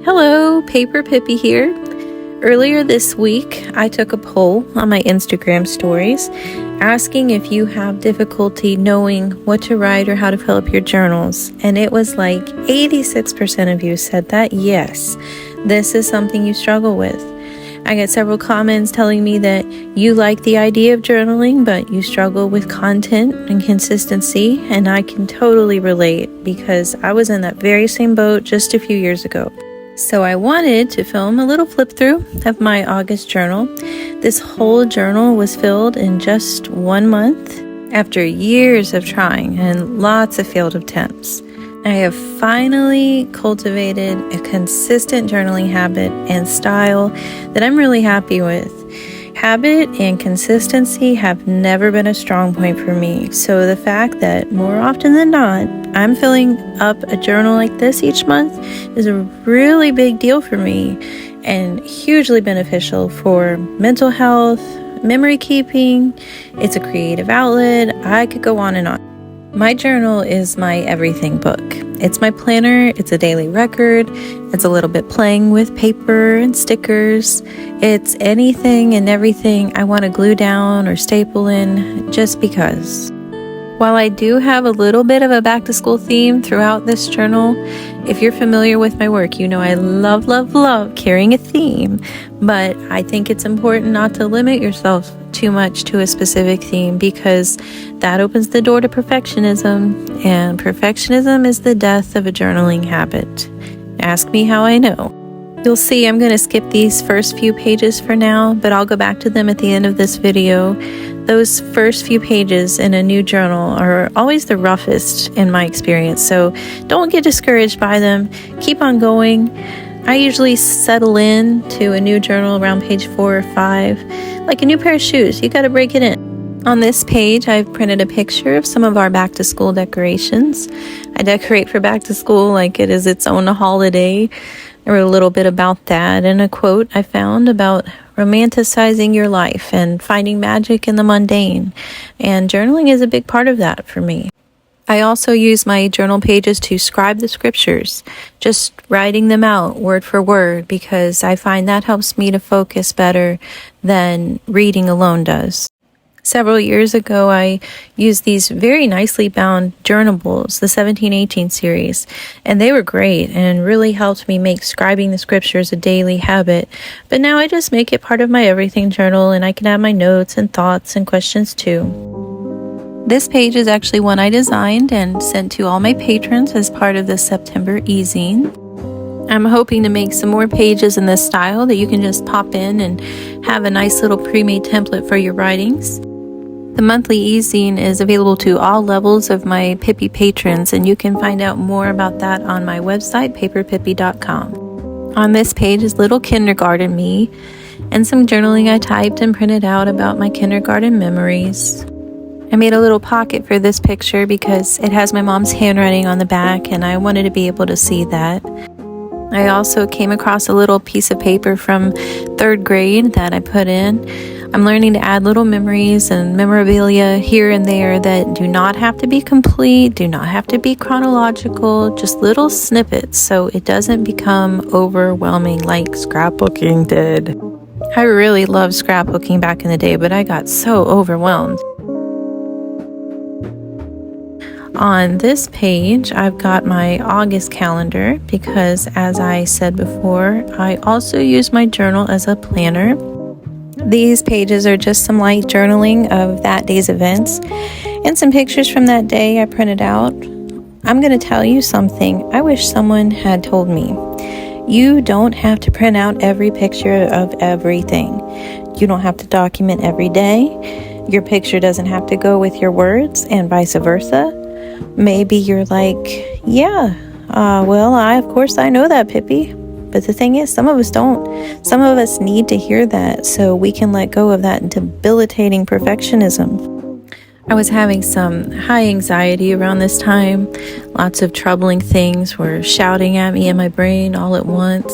Hello, Paper Pippi here. Earlier this week, I took a poll on my Instagram stories asking if you have difficulty knowing what to write or how to fill up your journals. And it was like 86% of you said that yes, this is something you struggle with. I get several comments telling me that you like the idea of journaling, but you struggle with content and consistency. And I can totally relate because I was in that very same boat just a few years ago. So I wanted to film a little flip through of my August journal. This whole journal was filled in just 1 month after years of trying and lots of failed attempts. I have finally cultivated a consistent journaling habit and style that I'm really happy with. Habit and consistency have never been a strong point for me. So the fact that more often than not, I'm filling up a journal like this each month is a really big deal for me and hugely beneficial for mental health, memory keeping. It's a creative outlet. I could go on and on. My journal is my everything book. It's my planner, it's a daily record, it's a little bit playing with paper and stickers. It's anything and everything I want to glue down or staple in just because. While I do have a little bit of a back to school theme throughout this journal, if you're familiar with my work, you know I love carrying a theme, but I think it's important not to limit yourself too much to a specific theme because that opens the door to perfectionism, and perfectionism is the death of a journaling habit. Ask me how I know. You'll see I'm going to skip these first few pages for now, but I'll go back to them at the end of this video. Those first few pages in a new journal are always the roughest in my experience, so don't get discouraged by them. Keep on going. I usually settle in to a new journal around page 4 or 5. Like a new pair of shoes, you got to break it in. On this page, I've printed a picture of some of our back to school decorations. I decorate for back to school like it is its own holiday. I wrote a little bit about that and a quote I found about romanticizing your life and finding magic in the mundane. And journaling is a big part of that for me. I also use my journal pages to scribe the scriptures, just writing them out word for word because I find that helps me to focus better than reading alone does. Several years ago, I used these very nicely bound journables, the 1718 series, and they were great and really helped me make scribing the scriptures a daily habit. But now I just make it part of my everything journal, and I can add my notes and thoughts and questions too. This page is actually one I designed and sent to all my patrons as part of the September e-zine. I'm hoping to make some more pages in this style that you can just pop in and have a nice little pre-made template for your writings. The monthly e-zine is available to all levels of my Pippi patrons, and you can find out more about that on my website, paperpippi.com. On this page is little kindergarten me and some journaling I typed and printed out about my kindergarten memories. I made a little pocket for this picture because it has my mom's handwriting on the back and I wanted to be able to see that. I also came across a little piece of paper from 3rd grade that I put in. I'm learning to add little memories and memorabilia here and there that do not have to be complete, do not have to be chronological, just little snippets so it doesn't become overwhelming like scrapbooking did. I really loved scrapbooking back in the day, but I got so overwhelmed. On this page, I've got my August calendar because, as I said before, I also use my journal as a planner. These pages are just some light journaling of that day's events and some pictures from that day I printed out. I'm going to tell you something I wish someone had told me. You don't have to print out every picture of everything. You don't have to document every day. Your picture doesn't have to go with your words and vice versa. Maybe you're like, of course I know that, Pippi. But the thing is, some of us don't. Some of us need to hear that so we can let go of that debilitating perfectionism. I was having some high anxiety around this time. Lots of troubling things were shouting at me in my brain all at once.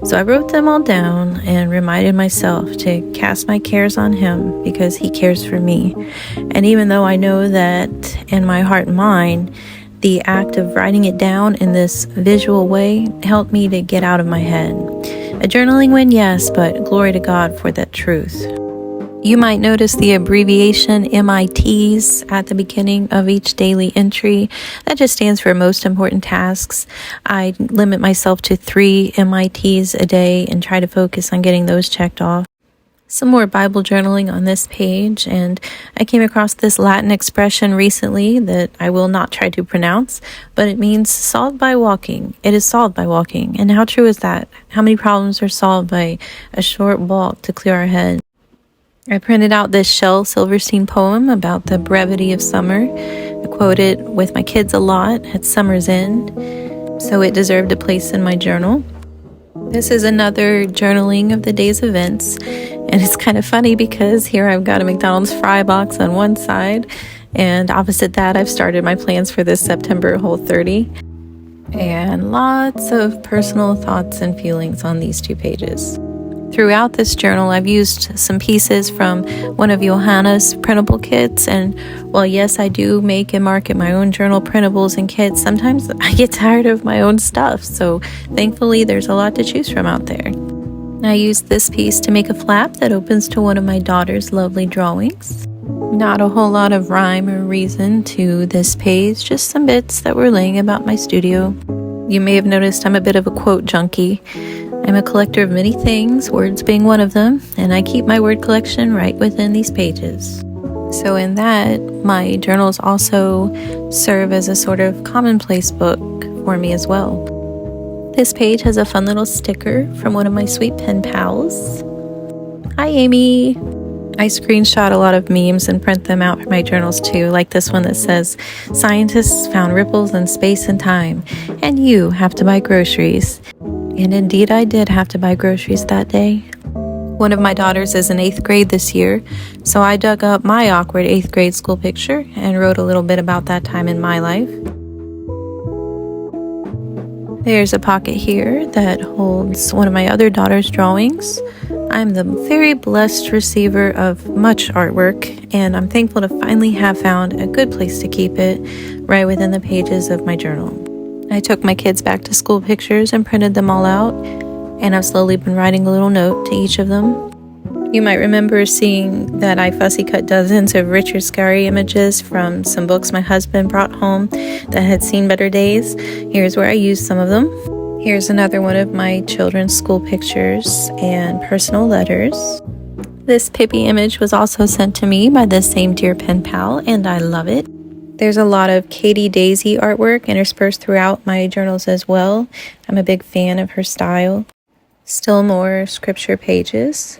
So I wrote them all down and reminded myself to cast my cares on Him because He cares for me. And even though I know that in my heart and mind, the act of writing it down in this visual way helped me to get out of my head. A journaling win, yes, but glory to God for that truth. You might notice the abbreviation MITs at the beginning of each daily entry. That just stands for most important tasks. I limit myself to 3 MITs a day and try to focus on getting those checked off. Some more Bible journaling on this page, and I came across this Latin expression recently that I will not try to pronounce, but it means solved by walking. It is solved by walking. And how true is that? How many problems are solved by a short walk to clear our head? I printed out this Shel Silverstein poem about the brevity of summer. I quote it with my kids a lot at summer's end, so it deserved a place in my journal. This is another journaling of the day's events, and it's kind of funny because here I've got a McDonald's fry box on one side, and opposite that I've started my plans for this September Whole30, and lots of personal thoughts and feelings on these 2 pages. Throughout this journal, I've used some pieces from one of Johanna's printable kits, and while yes, I do make and market my own journal printables and kits, sometimes I get tired of my own stuff, so thankfully there's a lot to choose from out there. I used this piece to make a flap that opens to one of my daughter's lovely drawings. Not a whole lot of rhyme or reason to this page, just some bits that were laying about my studio. You may have noticed I'm a bit of a quote junkie. I'm a collector of many things, words being one of them, and I keep my word collection right within these pages. So in that, my journals also serve as a sort of commonplace book for me as well. This page has a fun little sticker from one of my sweet pen pals. Hi, Amy! I screenshot a lot of memes and print them out for my journals too, like this one that says, "Scientists found ripples in space and time, and you have to buy groceries." And indeed, I did have to buy groceries that day. One of my daughters is in 8th grade this year, so I dug up my awkward 8th grade school picture and wrote a little bit about that time in my life. There's a pocket here that holds one of my other daughter's drawings. I'm the very blessed receiver of much artwork, and I'm thankful to finally have found a good place to keep it right within the pages of my journal. I took my kids' back to school pictures and printed them all out, and I've slowly been writing a little note to each of them. You might remember seeing that I fussy cut dozens of Richard Scarry images from some books my husband brought home that had seen better days. Here's where I used some of them. Here's another one of my children's school pictures and personal letters. This Pippi image was also sent to me by the same dear pen pal, and I love it. There's a lot of Katie Daisy artwork interspersed throughout my journals as well. I'm a big fan of her style. Still more scripture pages.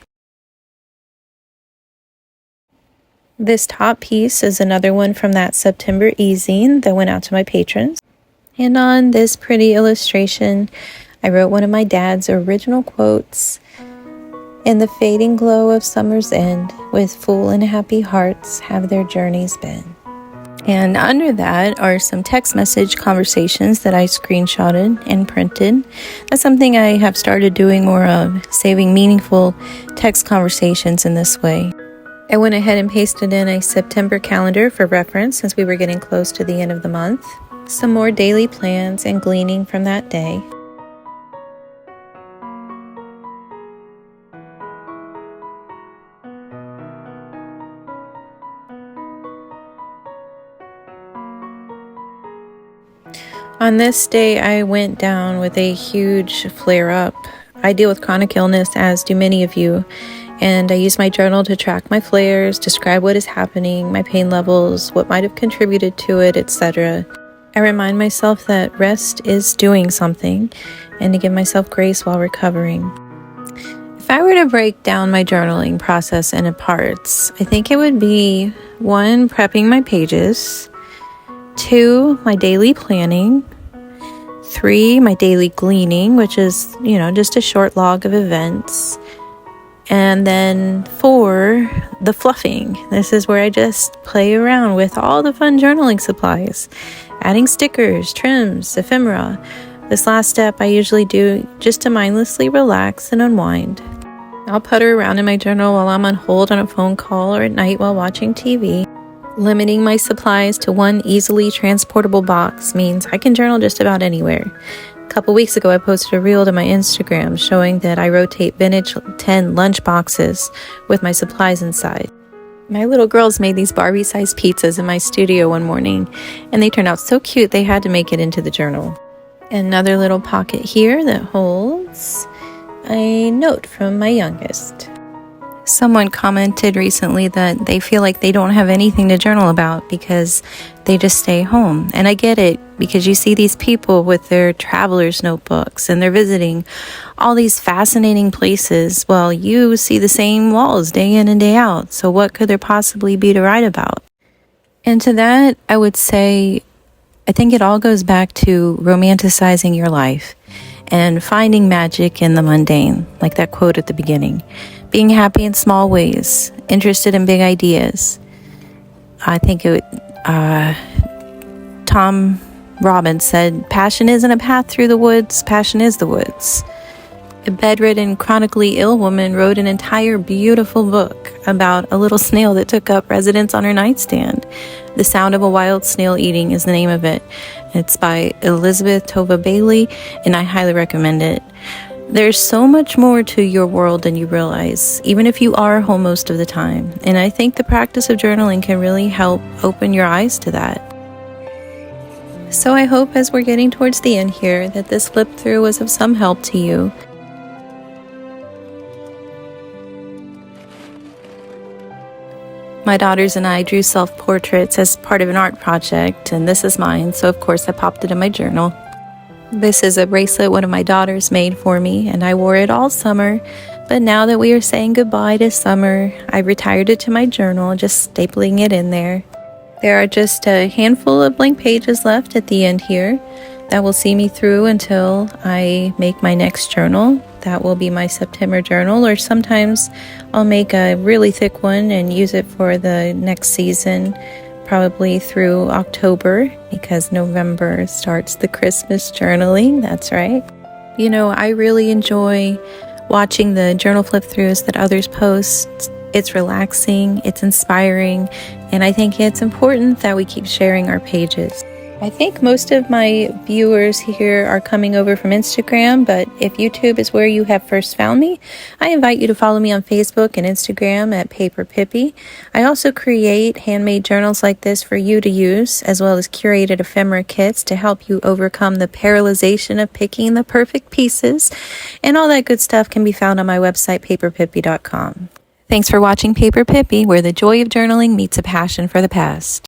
This top piece is another one from that September e-zine that went out to my patrons. And on this pretty illustration, I wrote one of my dad's original quotes. "In the fading glow of summer's end, with full and happy hearts have their journeys been." And under that are some text message conversations that I screenshotted and printed. That's something I have started doing more of, saving meaningful text conversations in this way. I went ahead and pasted in a September calendar for reference since we were getting close to the end of the month. Some more daily plans and gleaning from that day. On this day, I went down with a huge flare-up. I deal with chronic illness, as do many of you, and I use my journal to track my flares, describe what is happening, my pain levels, what might have contributed to it, etc. I remind myself that rest is doing something, and to give myself grace while recovering. If I were to break down my journaling process into parts, I think it would be 1, prepping my pages, 2, my daily planning, 3, my daily gleaning, which is, just a short log of events, and then 4, the fluffing. This is where I just play around with all the fun journaling supplies, adding stickers, trims, ephemera. This last step I usually do just to mindlessly relax and unwind. I'll putter around in my journal while I'm on hold on a phone call or at night while watching TV. Limiting my supplies to one easily transportable box means I can journal just about anywhere. A couple weeks ago, I posted a reel to my Instagram showing that I rotate vintage 10 lunch boxes with my supplies inside. My little girls made these Barbie-sized pizzas in my studio one morning, and they turned out so cute they had to make it into the journal. Another little pocket here that holds a note from my youngest. Someone commented recently that they feel like they don't have anything to journal about because they just stay home. And I get it, because you see these people with their traveler's notebooks and they're visiting all these fascinating places. Well, you see the same walls day in and day out. So what could there possibly be to write about? And to that, I would say, I think it all goes back to romanticizing your life and finding magic in the mundane, like that quote at the beginning. Being happy in small ways, interested in big ideas. I think Tom Robbins said, passion isn't a path through the woods, passion is the woods. A bedridden, chronically ill woman wrote an entire beautiful book about a little snail that took up residence on her nightstand. The Sound of a Wild Snail Eating is the name of it. It's by Elizabeth Tova Bailey, and I highly recommend it. There's so much more to your world than you realize, even if you are home most of the time. And I think the practice of journaling can really help open your eyes to that. So I hope as we're getting towards the end here that this flip through was of some help to you. My daughters and I drew self-portraits as part of an art project, and this is mine, so of course I popped it in my journal. This is a bracelet one of my daughters made for me, and I wore it all summer, but now that we are saying goodbye to summer, I retired it to my journal, just stapling it in there. There are just a handful of blank pages left at the end here that will see me through until I make my next journal. That will be my September journal, or sometimes I'll make a really thick one and use it for the next season, probably through October, because November starts the Christmas journaling. That's right. You know, I really enjoy watching the journal flip throughs that others post. It's relaxing, it's inspiring, and I think it's important that we keep sharing our pages. I think most of my viewers here are coming over from Instagram, but if YouTube is where you have first found me, I invite you to follow me on Facebook and Instagram at Paper Pippi. I also create handmade journals like this for you to use, as well as curated ephemera kits to help you overcome the paralyzation of picking the perfect pieces, and all that good stuff can be found on my website, paperpippi.com. Thanks for watching Paper Pippi, where the joy of journaling meets a passion for the past.